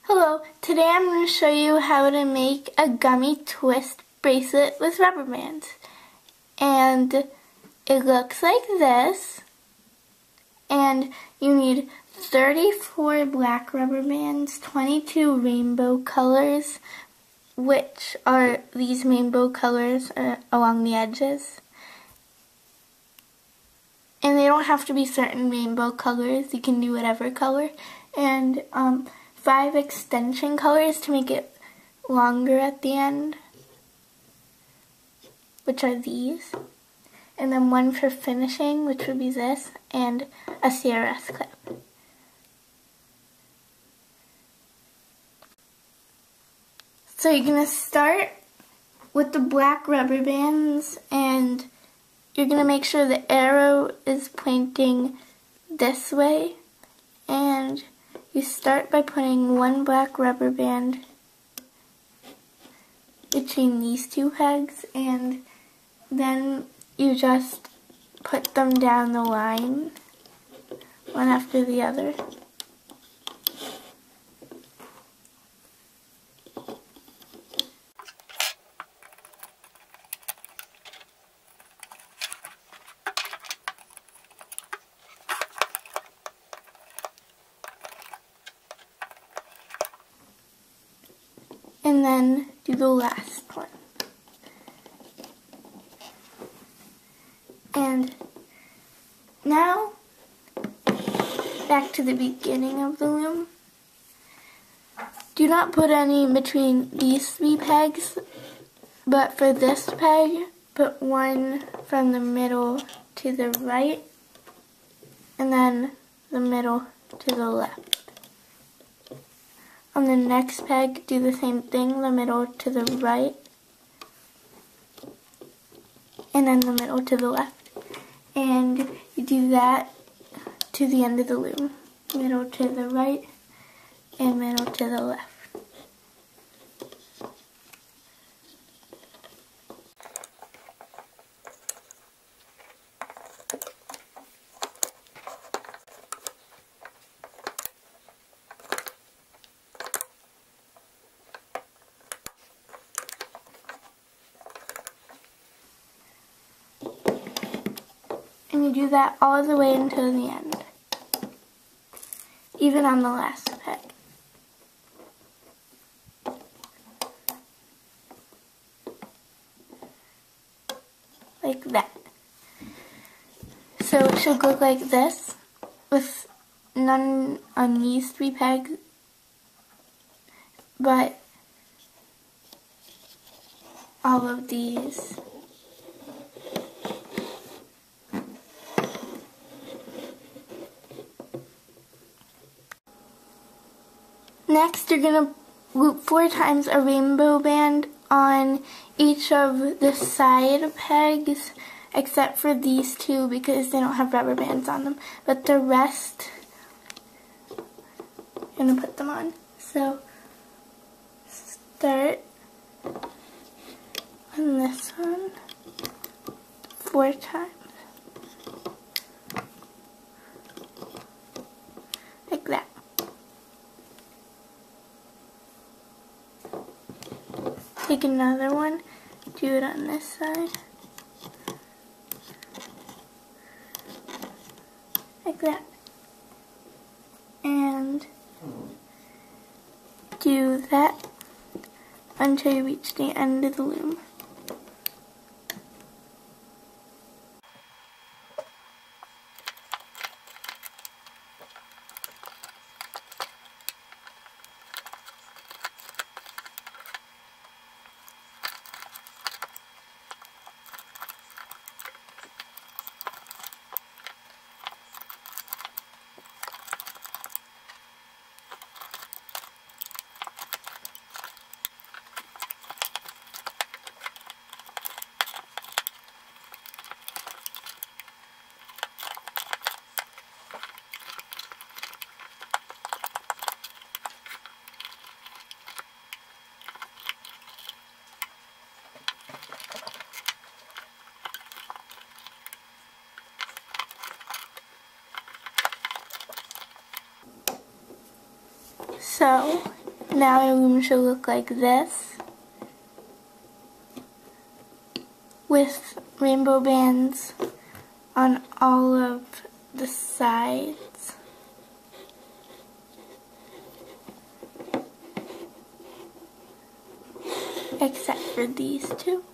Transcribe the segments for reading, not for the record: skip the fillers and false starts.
Hello, today I'm going to show you how to make a gummy twist bracelet with rubber bands. And it looks like this. And you need 34 black rubber bands, 22 rainbow colors, which are these rainbow colors along the edges. And they don't have to be certain rainbow colors, you can do whatever color. And 5 extension colors to make it longer at the end, which are these. And then 1 for finishing, which would be this, and a CRS clip. So you're going to start with the black rubber bands, and you're going to make sure the arrow is pointing this way, and you start by putting 1 black rubber band between these 2 pegs, and then you just put them down the line, one after the other. And then do the last one. And now, back to the beginning of the loom. Do not put any between these 3 pegs, but for this peg, put 1 from the middle to the right, and then the middle to the left. On the next peg, do the same thing, the middle to the right, and then the middle to the left. And you do that to the end of the loom. Middle to the right, and middle to the left. And you do that all the way until the end, even on the last peg. Like that. So it should look like this, with none on these 3 pegs, but all of these. Next, you're going to loop 4 times a rainbow band on each of the side pegs, except for these 2 because they don't have rubber bands on them. But the rest, I'm going to put them on. So, start on this one 4 times. Like that. Take another one, do it on this side, like that, and do that until you reach the end of the loom. So Now your loom should look like this, with rainbow bands on all of the sides. Except for these two.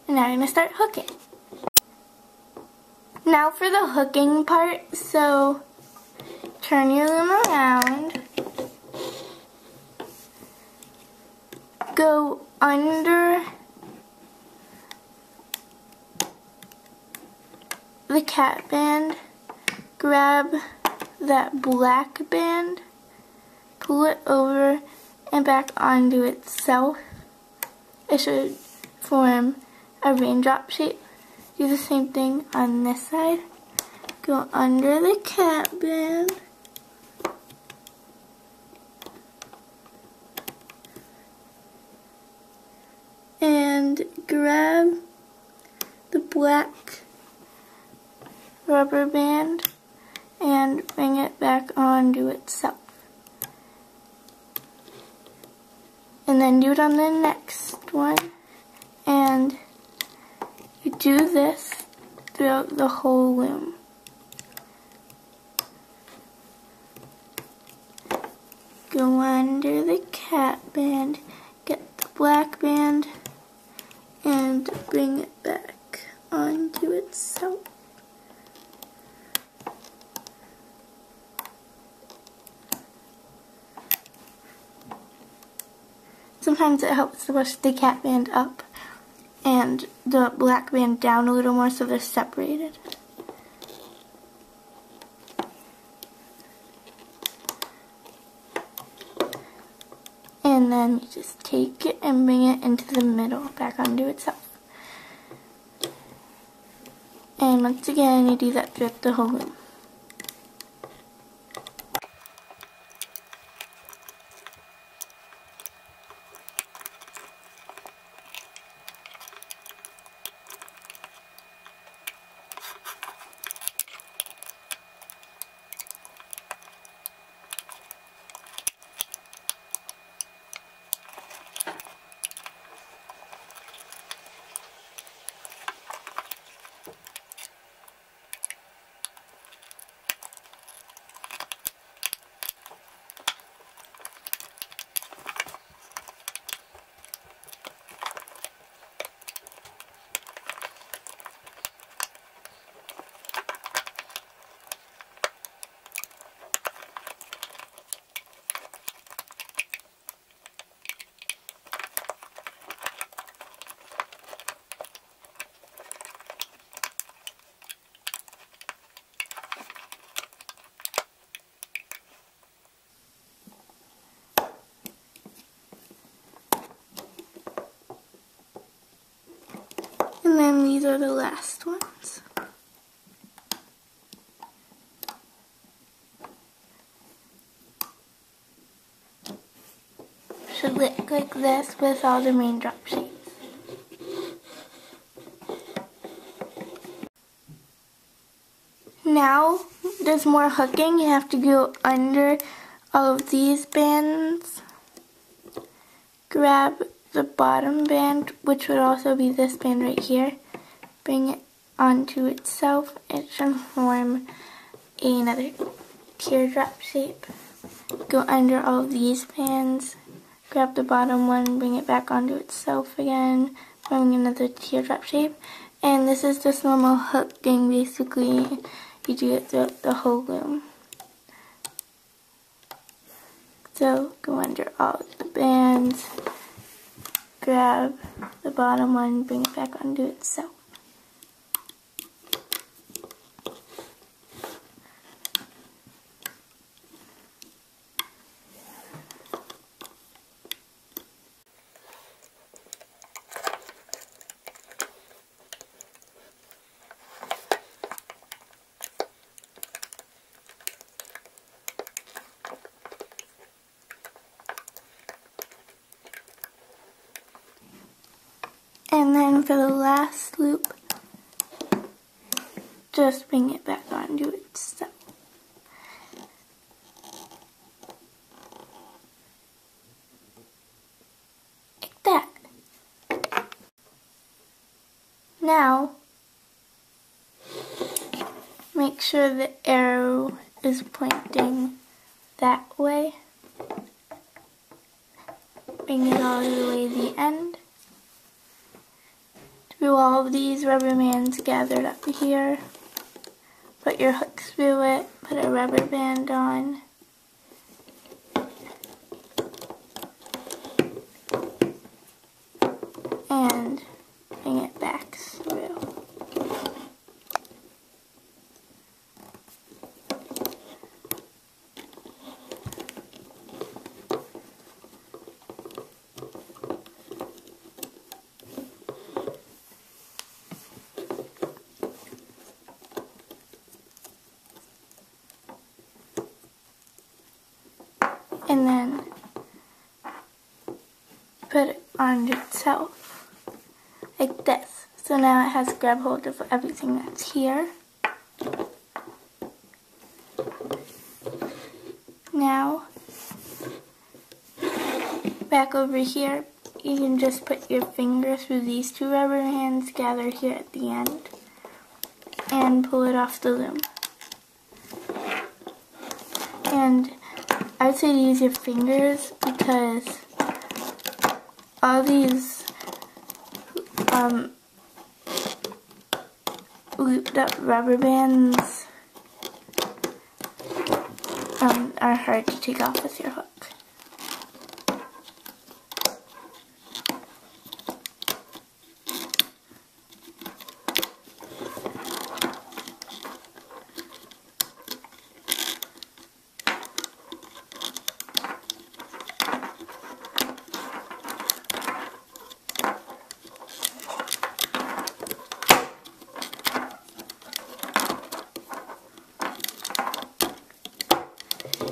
And now I'm going to start hooking. Now for the hooking part, so turn your loom around, go under the cat band, grab that black band, pull it over and back onto itself. It should form a raindrop shape. Do the same thing on this side. Go under the cat band, and grab the black rubber band and bring it back onto itself. And then do it on the next one, and you do this throughout the whole loom. Go under the cat band, get the black band, and bring it back onto itself. Sometimes it helps to push the cat band up and the black band down a little more so they're separated. And then you just take it and bring it into the middle, back onto itself. And once again, you do that throughout the whole loom. And then these are the last ones. Should look like this with all the raindrop shapes. Now there's more hooking. You have to go under all of these bands. Grab the bottom band, which would also be this band right here. Bring it onto itself. It should form another teardrop shape. Go under all of these bands. Grab the bottom one, bring it back onto itself again, forming another teardrop shape. And this is just normal hooking, basically. You do it throughout the whole loom. So go under all the bands, grab the bottom one, bring it back onto itself. And then for the last loop, just bring it back onto itself. Now, make sure the arrow is pointing that way. Bring it all the way to the end. Through all of these rubber bands gathered up here. Put your hook through it, put a rubber band on. And bring it back through. And then put it on itself, like this. So now it has grab hold of everything that's here. Now, back over here, you can just put your finger through these two rubber bands gathered here at the end and pull it off the loom. And I would say to use your fingers because all these looped up rubber bands are hard to take off with your hook.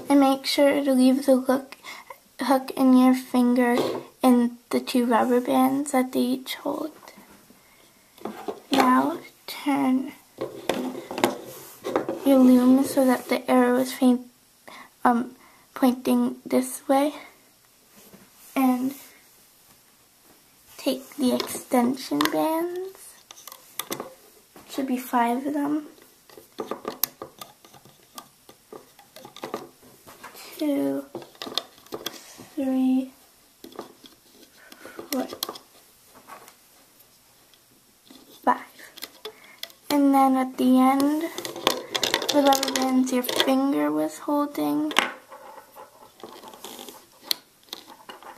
And make sure to leave the hook in your finger in the two rubber bands that they each hold. Now turn your loom so that the arrow is pointing this way. And take the extension bands. Should be 5 of them. 2, 3, 4, 5. And then at the end, the rubber bands your finger was holding,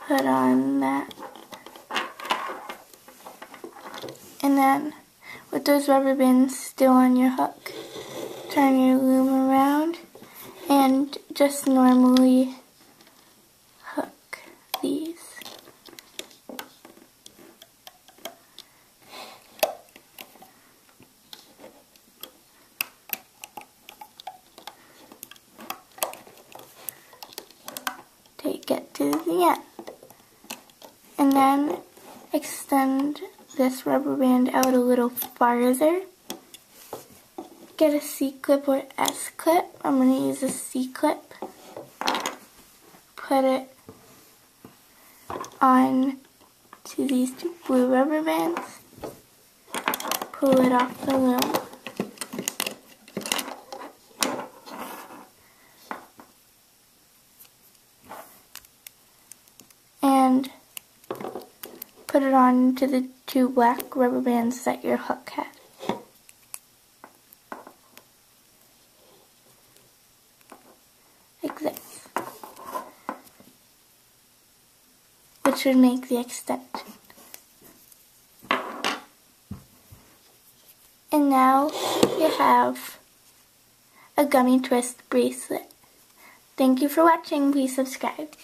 put on that. And then, with those rubber bands still on your hook, turn your loom around and just normally hook these. Take it to the end. And then extend this rubber band out a little farther. Get a C-clip or S-clip. I'm going to use a C-clip. Put it on to these two blue rubber bands. Pull it off the loom. And put it on to the two black rubber bands that your hook had. Like this, which would make the extension. And now you have a gummy twist bracelet. Thank you for watching. Please subscribe.